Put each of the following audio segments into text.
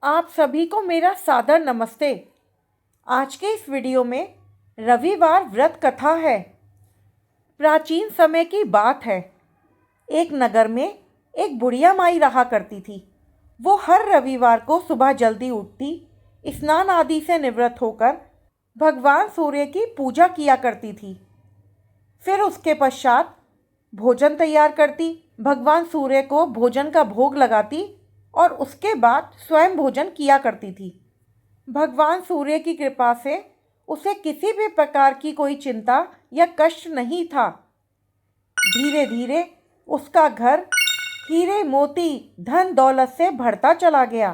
आप सभी को मेरा सादर नमस्ते। आज के इस वीडियो में रविवार व्रत कथा है। प्राचीन समय की बात है। एक नगर में एक बुढ़िया माई रहा करती थी। वो हर रविवार को सुबह जल्दी उठती, स्नान आदि से निवृत्त होकर भगवान सूर्य की पूजा किया करती थी। फिर उसके पश्चात भोजन तैयार करती, भगवान सूर्य को भोजन का भोग लगाती और उसके बाद स्वयं भोजन किया करती थी। भगवान सूर्य की कृपा से उसे किसी भी प्रकार की कोई चिंता या कष्ट नहीं था। धीरे धीरे उसका घर हीरे मोती धन दौलत से भरता चला गया।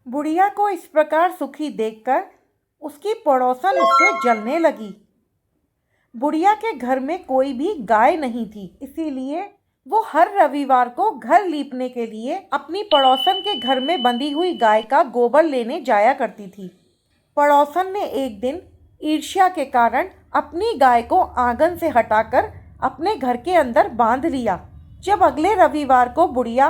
बुढ़िया को इस प्रकार सुखी देखकर उसकी पड़ोसन उससे जलने लगी। बुढ़िया के घर में कोई भी गाय नहीं थी, इसीलिए वो हर रविवार को घर लीपने के लिए अपनी पड़ोसन के घर में बंधी हुई गाय का गोबर लेने जाया करती थी। पड़ोसन ने एक दिन ईर्ष्या के कारण अपनी गाय को आंगन से हटाकर अपने घर के अंदर बांध लिया। जब अगले रविवार को बुढ़िया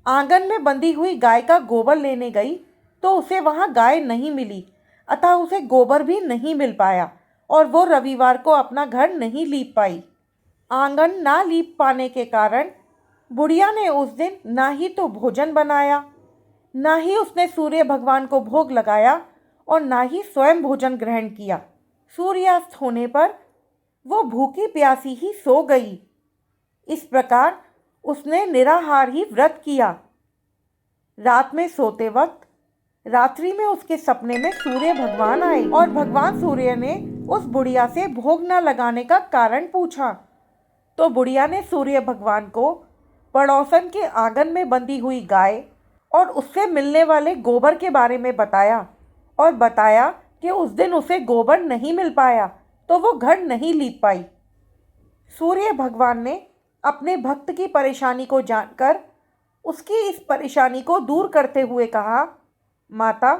आंगन में बंधी हुई गाय का गोबर लेने गई तो उसे वहां गाय नहीं मिली, अतः उसे गोबर भी नहीं मिल पाया और वो रविवार को अपना घर नहीं लीप पाई। आंगन ना लीप पाने के कारण बुढ़िया ने उस दिन ना ही तो भोजन बनाया, ना ही उसने सूर्य भगवान को भोग लगाया और ना ही स्वयं भोजन ग्रहण किया। सूर्यास्त होने पर वो भूखी प्यासी ही सो गई। इस प्रकार उसने निराहार ही व्रत किया। रात में सोते वक्त रात्रि में उसके सपने में सूर्य भगवान आए और भगवान सूर्य ने उस बुढ़िया से भोग न लगाने का कारण पूछा। तो बुढ़िया ने सूर्य भगवान को पड़ोसन के आंगन में बंधी हुई गाय और उससे मिलने वाले गोबर के बारे में बताया और बताया कि उस दिन उसे गोबर नहीं मिल पाया तो वो घर नहीं लीप पाई। सूर्य भगवान ने अपने भक्त की परेशानी को जानकर उसकी इस परेशानी को दूर करते हुए कहा, माता,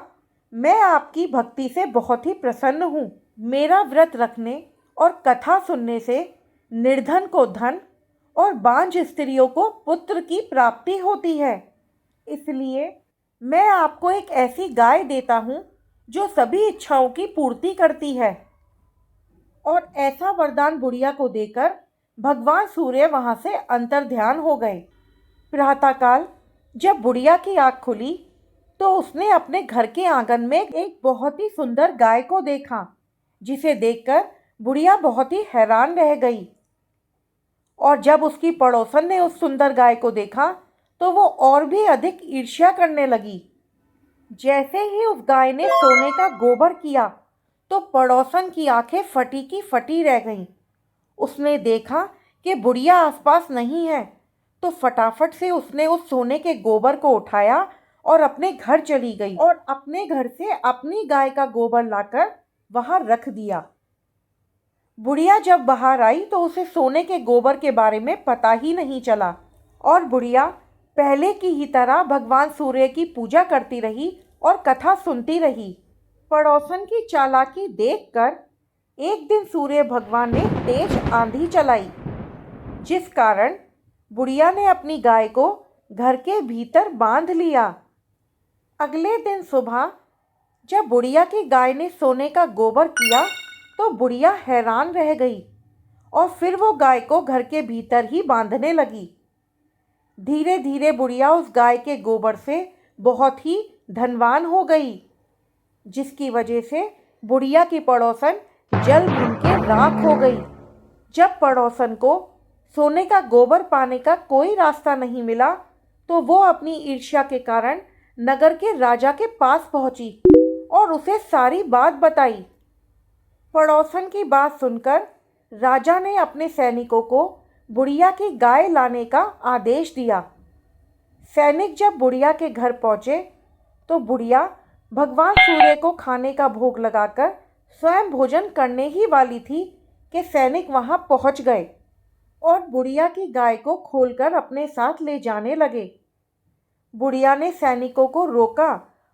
मैं आपकी भक्ति से बहुत ही प्रसन्न हूँ। मेरा व्रत रखने और कथा सुनने से निर्धन को धन और बांझ स्त्रियों को पुत्र की प्राप्ति होती है। इसलिए मैं आपको एक ऐसी गाय देता हूँ जो सभी इच्छाओं की पूर्ति करती है। और ऐसा वरदान बुढ़िया को देकर भगवान सूर्य वहां से अंतर्ध्यान हो गए। प्रातःकाल जब बुढ़िया की आँख खुली तो उसने अपने घर के आंगन में एक बहुत ही सुंदर गाय को देखा, जिसे देखकर बुढ़िया बहुत ही हैरान रह गई। और जब उसकी पड़ोसन ने उस सुंदर गाय को देखा तो वो और भी अधिक ईर्ष्या करने लगी। जैसे ही उस गाय ने सोने का गोबर किया तो पड़ोसन की आंखें फटी की फटी रह गईं। उसने देखा कि बुढ़िया आसपास नहीं है तो फटाफट से उसने उस सोने के गोबर को उठाया और अपने घर चली गई और अपने घर से अपनी गाय का गोबर लाकर वहां रख दिया। बुढ़िया जब बाहर आई तो उसे सोने के गोबर के बारे में पता ही नहीं चला और बुढ़िया पहले की ही तरह भगवान सूर्य की पूजा करती रही और कथा सुनती रही। पड़ोसन की चालाकी देखकर एक दिन सूर्य भगवान ने तेज आंधी चलाई, जिस कारण बुढ़िया ने अपनी गाय को घर के भीतर बांध लिया। अगले दिन सुबह जब बुढ़िया की गाय ने सोने का गोबर किया तो बुढ़िया हैरान रह गई और फिर वो गाय को घर के भीतर ही बांधने लगी। धीरे धीरे बुढ़िया उस गाय के गोबर से बहुत ही धनवान हो गई, जिसकी वजह से बुढ़िया की पड़ोसन जल भून के राख हो गई। जब पड़ोसन को सोने का गोबर पाने का कोई रास्ता नहीं मिला तो वो अपनी ईर्ष्या के कारण नगर के राजा के पास पहुंची और उसे सारी बात बताई। पड़ोसन की बात सुनकर राजा ने अपने सैनिकों को बुढ़िया की गाय लाने का आदेश दिया। सैनिक जब बुढ़िया के घर पहुंचे तो बुढ़िया भगवान सूर्य को खाने का भोग लगाकर स्वयं भोजन करने ही वाली थी कि सैनिक वहां पहुंच गए और बुढ़िया की गाय को खोलकर अपने साथ ले जाने लगे। बुढ़िया ने सैनिकों को रोका,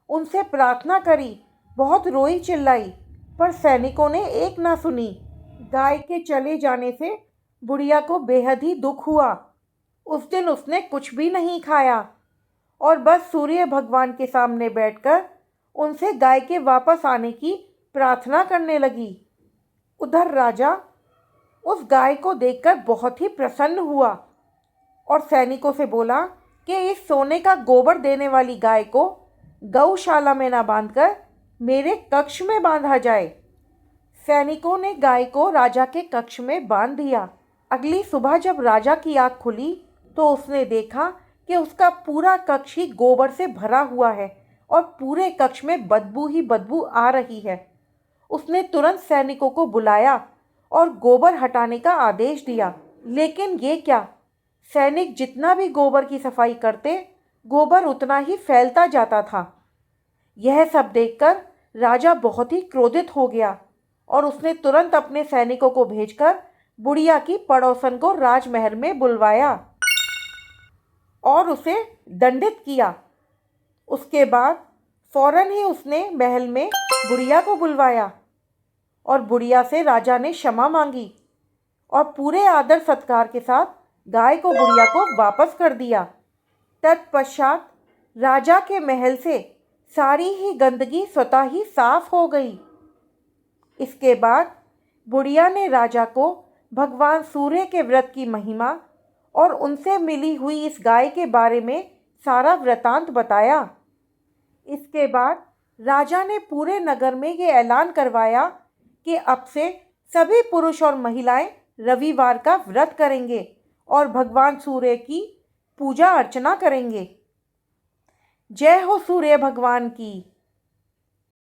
उनसे प्रार्थना करी, बहुत रोई चिल्लाई, पर सैनिकों ने एक ना सुनी। गाय के चले जाने से बुढ़िया को बेहद ही दुख हुआ। उस दिन उसने कुछ भी नहीं खाया और बस सूर्य भगवान के सामने बैठकर उनसे गाय के वापस आने की प्रार्थना करने लगी। उधर राजा उस गाय को देखकर बहुत ही प्रसन्न हुआ और सैनिकों से बोला कि इस सोने का गोबर देने वाली गाय को गौशाला में न बांधकर मेरे कक्ष में बांधा जाए। सैनिकों ने गाय को राजा के कक्ष में बांध दिया। अगली सुबह जब राजा की आँख खुली तो उसने देखा कि उसका पूरा कक्ष ही गोबर से भरा हुआ है और पूरे कक्ष में बदबू ही बदबू आ रही है। उसने तुरंत सैनिकों को बुलाया और गोबर हटाने का आदेश दिया, लेकिन ये क्या, सैनिक जितना भी गोबर की सफाई करते, गोबर उतना ही फैलता जाता था। यह सब देखकर राजा बहुत ही क्रोधित हो गया और उसने तुरंत अपने सैनिकों को भेजकर बुढ़िया की पड़ोसन को राजमहल में बुलवाया और उसे दंडित किया। उसके बाद फौरन ही उसने महल में बुढ़िया को बुलवाया और बुढ़िया से राजा ने क्षमा मांगी और पूरे आदर सत्कार के साथ गाय को बुढ़िया को वापस कर दिया। तत्पश्चात राजा के महल से सारी ही गंदगी स्वतः ही साफ हो गई। इसके बाद बुढ़िया ने राजा को भगवान सूर्य के व्रत की महिमा और उनसे मिली हुई इस गाय के बारे में सारा वृतांत बताया। इसके बाद राजा ने पूरे नगर में ये ऐलान करवाया कि अब से सभी पुरुष और महिलाएं रविवार का व्रत करेंगे और भगवान सूर्य की पूजा अर्चना करेंगे। जय हो सूर्य भगवान की।